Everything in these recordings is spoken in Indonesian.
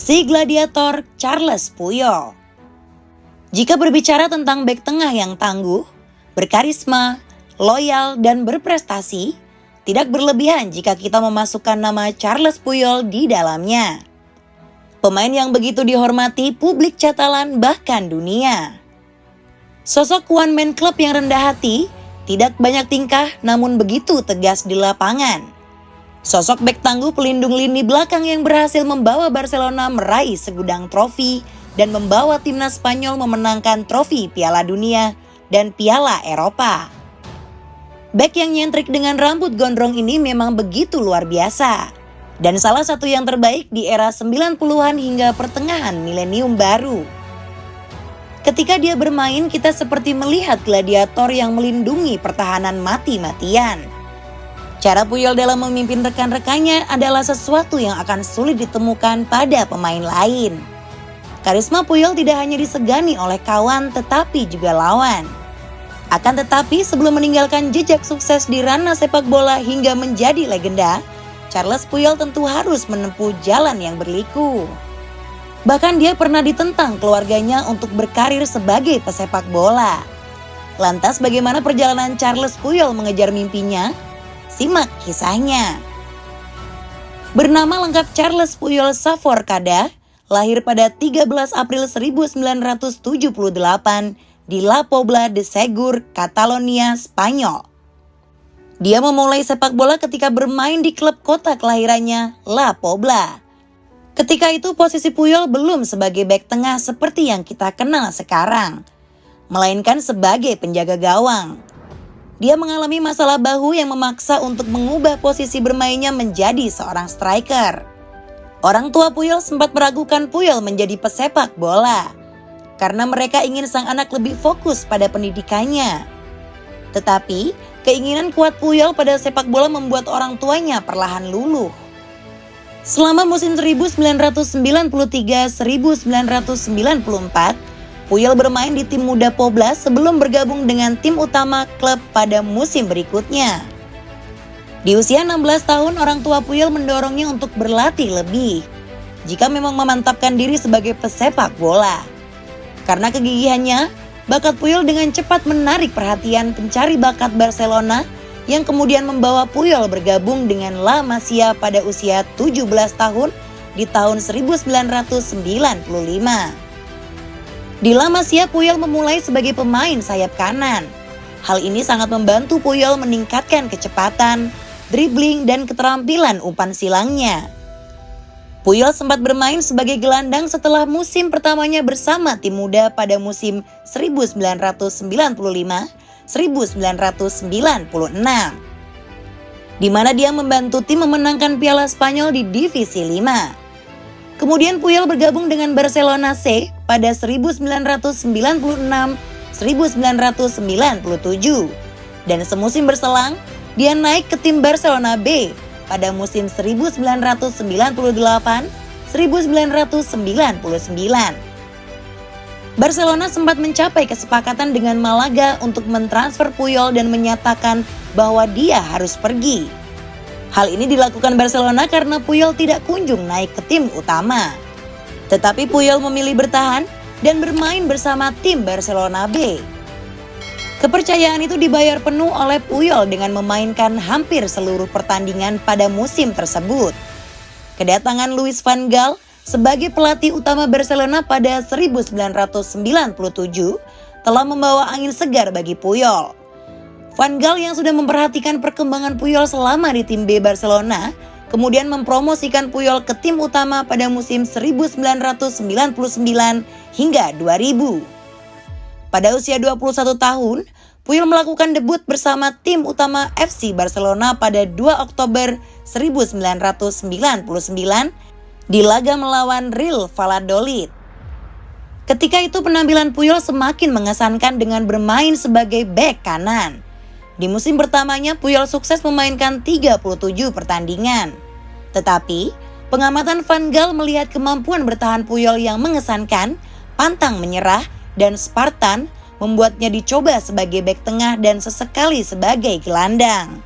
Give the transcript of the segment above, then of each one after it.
si gladiator Charles Puyol. Jika berbicara tentang bek tengah yang tangguh, berkarisma, loyal, dan berprestasi, tidak berlebihan jika kita memasukkan nama Charles Puyol di dalamnya. Pemain yang begitu dihormati publik Catalan bahkan dunia. Sosok one man club yang rendah hati, tidak banyak tingkah namun begitu tegas di lapangan. Sosok bek tangguh pelindung lini belakang yang berhasil membawa Barcelona meraih segudang trofi dan membawa timnas Spanyol memenangkan trofi Piala Dunia dan Piala Eropa. Bek yang nyentrik dengan rambut gondrong ini memang begitu luar biasa. Dan salah satu yang terbaik di era 90-an hingga pertengahan milenium baru. Ketika dia bermain, kita seperti melihat gladiator yang melindungi pertahanan mati-matian. Cara Puyol dalam memimpin rekan-rekannya adalah sesuatu yang akan sulit ditemukan pada pemain lain. Karisma Puyol tidak hanya disegani oleh kawan tetapi juga lawan. Akan tetapi sebelum meninggalkan jejak sukses di ranah sepak bola hingga menjadi legenda, Charles Puyol tentu harus menempuh jalan yang berliku. Bahkan dia pernah ditentang keluarganya untuk berkarir sebagai pesepak bola. Lantas bagaimana perjalanan Charles Puyol mengejar mimpinya? Simak kisahnya. Bernama lengkap Charles Puyol Saforcada, lahir pada 13 April 1978 di La Pobla de Segur, Catalonia, Spanyol. Dia memulai sepak bola ketika bermain di klub kota kelahirannya, La Pobla. Ketika itu posisi Puyol belum sebagai bek tengah seperti yang kita kenal sekarang, melainkan sebagai penjaga gawang. Dia mengalami masalah bahu yang memaksa untuk mengubah posisi bermainnya menjadi seorang striker. Orang tua Puyol sempat meragukan Puyol menjadi pesepak bola karena mereka ingin sang anak lebih fokus pada pendidikannya. Tetapi keinginan kuat Puyol pada sepak bola membuat orang tuanya perlahan luluh. Selama musim 1993-1994, Puyol bermain di tim muda Pobla sebelum bergabung dengan tim utama klub pada musim berikutnya. Di usia 16 tahun, orang tua Puyol mendorongnya untuk berlatih lebih jika memang memantapkan diri sebagai pesepak bola. Karena kegigihannya, bakat Puyol dengan cepat menarik perhatian pencari bakat Barcelona yang kemudian membawa Puyol bergabung dengan La Masia pada usia 17 tahun di tahun 1995. Di La Masia, Puyol memulai sebagai pemain sayap kanan. Hal ini sangat membantu Puyol meningkatkan kecepatan, dribbling, dan keterampilan umpan silangnya. Puyol sempat bermain sebagai gelandang setelah musim pertamanya bersama tim muda pada musim 1995-1996, di mana dia membantu tim memenangkan Piala Spanyol di Divisi 5. Kemudian Puyol bergabung dengan Barcelona C pada 1996-1997, dan semusim berselang, dia naik ke tim Barcelona B pada musim 1998-1999. Barcelona sempat mencapai kesepakatan dengan Malaga untuk mentransfer Puyol dan menyatakan bahwa dia harus pergi. Hal ini dilakukan Barcelona karena Puyol tidak kunjung naik ke tim utama. Tetapi Puyol memilih bertahan dan bermain bersama tim Barcelona B. Kepercayaan itu dibayar penuh oleh Puyol dengan memainkan hampir seluruh pertandingan pada musim tersebut. Kedatangan Louis van Gaal sebagai pelatih utama Barcelona pada 1997 telah membawa angin segar bagi Puyol. Van Gaal yang sudah memperhatikan perkembangan Puyol selama di tim B Barcelona, kemudian mempromosikan Puyol ke tim utama pada musim 1999 hingga 2000. Pada usia 21 tahun, Puyol melakukan debut bersama tim utama FC Barcelona pada 2 Oktober 1999 di laga melawan Real Valladolid. Ketika itu penampilan Puyol semakin mengesankan dengan bermain sebagai bek kanan. Di musim pertamanya Puyol sukses memainkan 37 pertandingan. Tetapi pengamatan Van Gaal melihat kemampuan bertahan Puyol yang mengesankan, pantang menyerah, dan Spartan membuatnya dicoba sebagai bek tengah dan sesekali sebagai gelandang.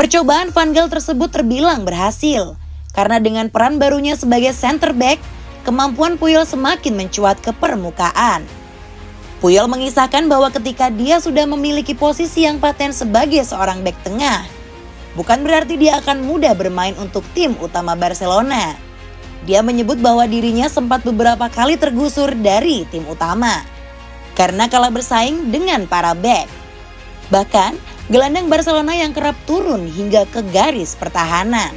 Percobaan Van Gaal tersebut terbilang berhasil. karena dengan peran barunya sebagai center back, kemampuan Puyol semakin mencuat ke permukaan. Puyol mengisahkan bahwa ketika dia sudah memiliki posisi yang paten sebagai seorang bek tengah, bukan berarti dia akan mudah bermain untuk tim utama Barcelona. Dia menyebut bahwa dirinya sempat beberapa kali tergusur dari tim utama karena kalah bersaing dengan para bek. Bahkan, gelandang Barcelona yang kerap turun hingga ke garis pertahanan.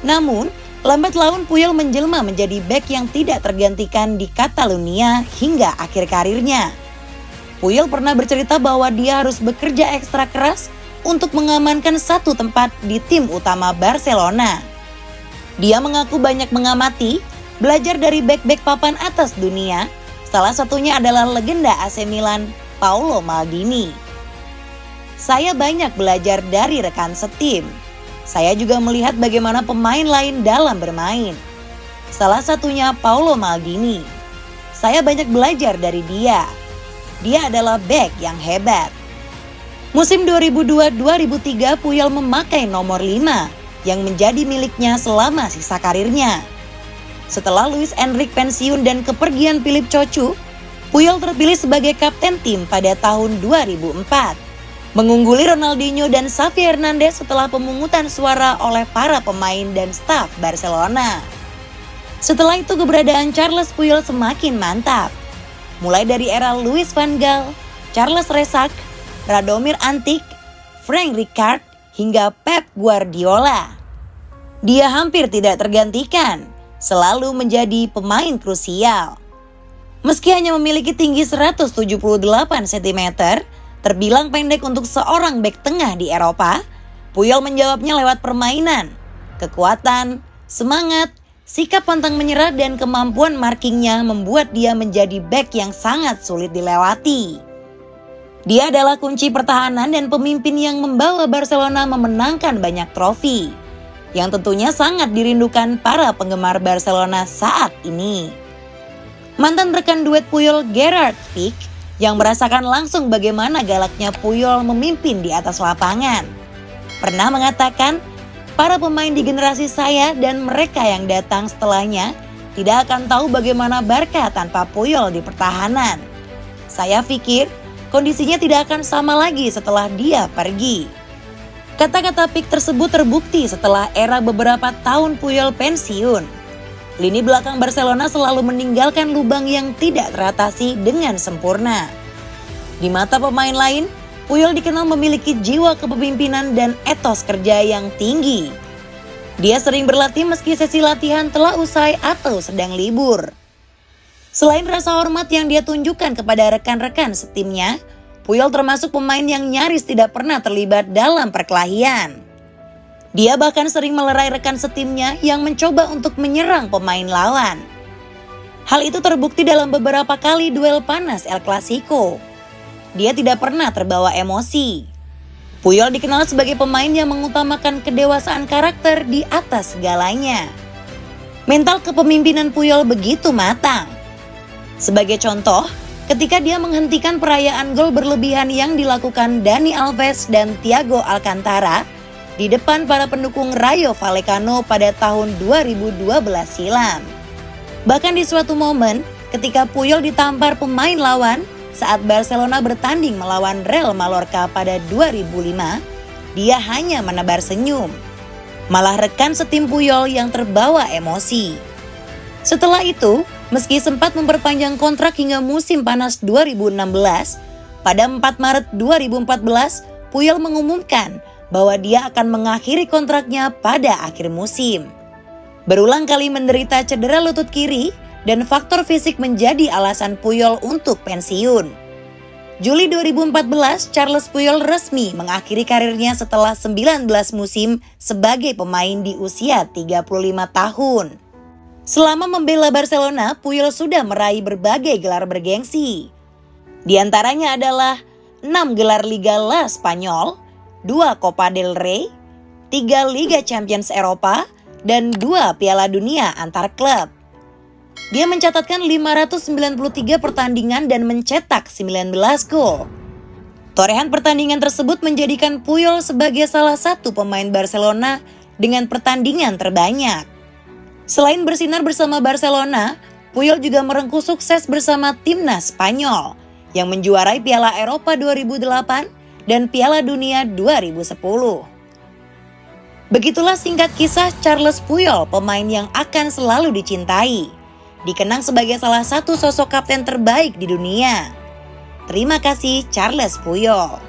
Namun, lambat laun Puyol menjelma menjadi bek yang tidak tergantikan di Catalunya hingga akhir karirnya. Puyol pernah bercerita bahwa dia harus bekerja ekstra keras untuk mengamankan satu tempat di tim utama Barcelona. Dia mengaku banyak mengamati, belajar dari bek-bek papan atas dunia, salah satunya adalah legenda AC Milan, Paolo Maldini. Saya banyak belajar dari rekan setim. Saya juga melihat bagaimana pemain lain dalam bermain. Salah satunya Paolo Maldini. Saya banyak belajar dari dia. Dia adalah bek yang hebat. Musim 2002-2003 Puyol memakai nomor 5 yang menjadi miliknya selama sisa karirnya. Setelah Luis Enrique pensiun dan kepergian Philip Cocu, Puyol terpilih sebagai kapten tim pada tahun 2004. Mengungguli Ronaldinho dan Xavi Hernandez setelah pemungutan suara oleh para pemain dan staf Barcelona. Setelah itu keberadaan Charles Puyol semakin mantap. Mulai dari era Louis van Gaal, Charles Resac, Radomir Antic, Frank Rijkaard, hingga Pep Guardiola. Dia hampir tidak tergantikan, selalu menjadi pemain krusial. Meski hanya memiliki tinggi 178 cm, terbilang pendek untuk seorang bek tengah di Eropa, Puyol menjawabnya lewat permainan, kekuatan, semangat, sikap pantang menyerah dan kemampuan markingnya membuat dia menjadi bek yang sangat sulit dilewati. Dia adalah kunci pertahanan dan pemimpin yang membawa Barcelona memenangkan banyak trofi, yang tentunya sangat dirindukan para penggemar Barcelona saat ini. Mantan rekan duet Puyol Gerard Pique yang merasakan langsung bagaimana galaknya Puyol memimpin di atas lapangan, pernah mengatakan, para pemain di generasi saya dan mereka yang datang setelahnya tidak akan tahu bagaimana Barca tanpa Puyol di pertahanan. Saya pikir kondisinya tidak akan sama lagi setelah dia pergi. Kata-kata Pique tersebut terbukti setelah era beberapa tahun Puyol pensiun. Lini belakang Barcelona selalu meninggalkan lubang yang tidak teratasi dengan sempurna. Di mata pemain lain, Puyol dikenal memiliki jiwa kepemimpinan dan etos kerja yang tinggi. Dia sering berlatih meski sesi latihan telah usai atau sedang libur. Selain rasa hormat yang dia tunjukkan kepada rekan-rekan setimnya, Puyol termasuk pemain yang nyaris tidak pernah terlibat dalam perkelahian. Dia bahkan sering melerai rekan setimnya yang mencoba untuk menyerang pemain lawan. Hal itu terbukti dalam beberapa kali duel panas El Clasico. Dia tidak pernah terbawa emosi. Puyol dikenal sebagai pemain yang mengutamakan kedewasaan karakter di atas segalanya. Mental kepemimpinan Puyol begitu matang. Sebagai contoh, ketika dia menghentikan perayaan gol berlebihan yang dilakukan Dani Alves dan Thiago Alcantara di depan para pendukung Rayo Vallecano pada tahun 2012 silam. Bahkan di suatu momen, ketika Puyol ditampar pemain lawan saat Barcelona bertanding melawan Real Mallorca pada 2005, dia hanya menebar senyum. Malah rekan setim Puyol yang terbawa emosi. Setelah itu, meski sempat memperpanjang kontrak hingga musim panas 2016, pada 4 Maret 2014, Puyol mengumumkan bahwa dia akan mengakhiri kontraknya pada akhir musim. Berulang kali menderita cedera lutut kiri dan faktor fisik menjadi alasan Puyol untuk pensiun. Juli 2014, Charles Puyol resmi mengakhiri karirnya setelah 19 musim sebagai pemain di usia 35 tahun. Selama membela Barcelona, Puyol sudah meraih berbagai gelar bergengsi. Di antaranya adalah 6 gelar Liga La Spanyol, 2 Copa del Rey, 3 Liga Champions Eropa, dan 2 Piala Dunia antar klub. Dia mencatatkan 593 pertandingan dan mencetak 19 gol. Torehan pertandingan tersebut menjadikan Puyol sebagai salah satu pemain Barcelona dengan pertandingan terbanyak. Selain bersinar bersama Barcelona, Puyol juga merengkuh sukses bersama timnas Spanyol yang menjuarai Piala Eropa 2008 dan Piala Dunia 2010. Begitulah singkat kisah Charles Puyol, pemain yang akan selalu dicintai. Dikenang sebagai salah satu sosok kapten terbaik di dunia. Terima kasih Charles Puyol.